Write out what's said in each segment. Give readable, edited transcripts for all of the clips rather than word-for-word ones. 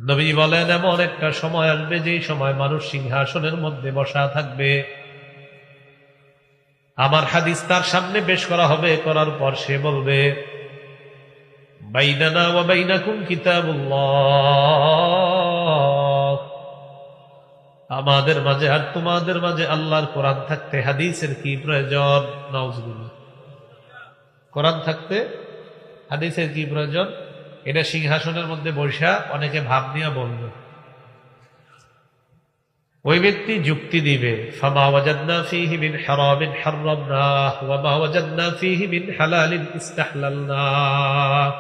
নবী বলেন, এমন একটা সময় আসবে যে সময় মানুষ সিংহাসনের মধ্যে বসা থাকবে, আমার হাদিস তার সামনে পেশ করা হবে, করার পর সে বলবে, বাইনানা ওয়া বাইনাকুম কিতাবুল্লাহ, আমাদের মাঝে আর তোমাদের মাঝে আল্লাহর কোরআন থাকতে হাদিসের কি প্রয়োজন? নাউজুবিল্লাহ। কোরআন থাকতে হাদিসের কি প্রয়োজন? এটা সিংহাসনের মধ্যে বসা অনেকে ভাব নিয়ে বলবে। ওই ব্যক্তি যুক্তি দিবে, ফামা ওয়াজাদনা ফীহি মিন হারামিন হাররামনাহ ওয়া মা ওয়াজাদনা ফীহি মিন হালালিন ইসতাহলালনাহ।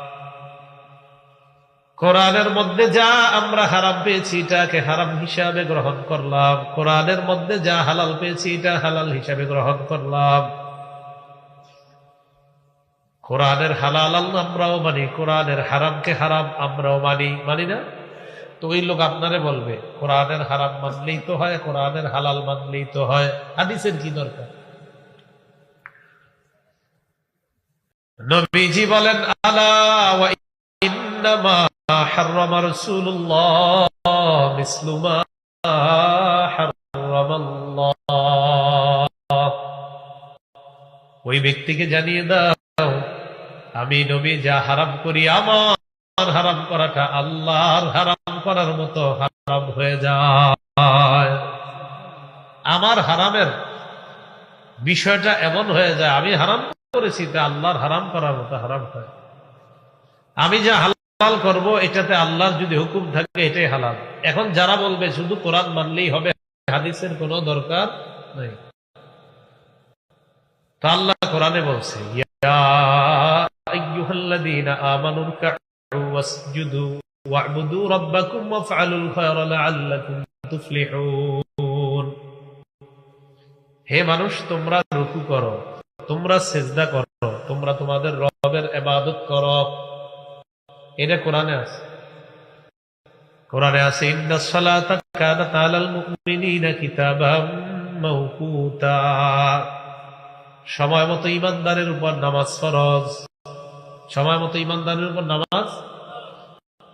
কোরআনের মধ্যে যা আমরা হারাম পেয়েছি এটাকে হারাম হিসাবে গ্রহণ করলাম, কোরআনের মধ্যে যা হালাল পেয়েছি এটা হালাল হিসাবে গ্রহণ করলাম। কোরআনের হালাল আমরাও মানি, কোরআনের হারামকে হারাম আমরাও মানি না? তো ওই লোক আপনারে বলবে, কোরআনের হারাম মানলেই তো হয়, কোরআনের হালাল মানলেই তো হয়, হাদিসের কি দরকার? নবীজি বলেন, আলা ওয়া ইন্নামা হাররামা রাসূলুল্লাহ মিসলু মা হাররামাল্লাহ। ওই ব্যক্তিকে জানিয়ে দাও, আমি নবী যা হারাম করি, আমার হারাম করাটা আল্লাহর হারাম করার মতো হারাম হয়ে যায়। আমার হারামের বিষয়টা এমন হয়ে যায়, আমি হারাম করেছি তা আল্লাহর হারাম করার মতো হারাম হয়। আমি যা হালাল করব এটাতে আল্লাহর যদি হুকুম থাকে এটাই হালাল। এখন যারা বলবে শুধু কোরআন মানলেই হবে, হাদিসের কোনো দরকার নেই, তো আল্লাহ কোরআনে বলছে, ইয়া আইয়ুহাল্লাযীনা আমানু রুকউ ওয়াসজুদু ওয়া'বুদু রাব্বাকুম ওয়াফআলুল খায়রা লাআল্লাকুম তুফলিহুন। হে মানুষ, তোমরা রুকু করো, তোমরা সিজদা করো, তোমরা তোমাদের রবের ইবাদত করো। এটা কোরআনে আছে। কোরআনে আছে, ইন্নাস সালাতা কানাত আলাল মুমিনিনা কিতাবাম মাওকুতা। সময় মতো ইমানদারের উপর নামাজ ফরজ, সময় মতো ইমানদারের উপর নামাজ।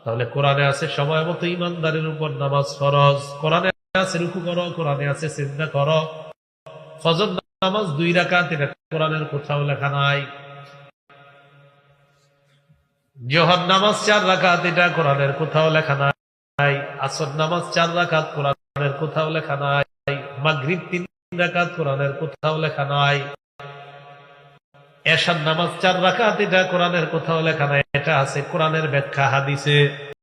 তাহলে কোরআনে আছে সময় মতো ইমানদারের উপর নামাজ ফরজ, কোরআনে আছে রুকু করো, কোরআনে আছে সিজদা করো। ফজর নামাজ 2 রাকাত, এটা কোরআনের কোথাও লেখা নাই। জোহর নামাজ 4 রাকাত, এটা কোরআনের কোথাও লেখা নাই। আসর নামাজ 4 রাকাত, কোরআনের কোথাও লেখা নাই। মাগরিব 3 রাকাত, কোরআনের কোথাও লেখা নাই। এশার নামাজ 4 রাকাত, এটা কোরআনের কোথাও লেখা নাই, এটা আছে কোরআনের ব্যাখ্যা হাদিসে।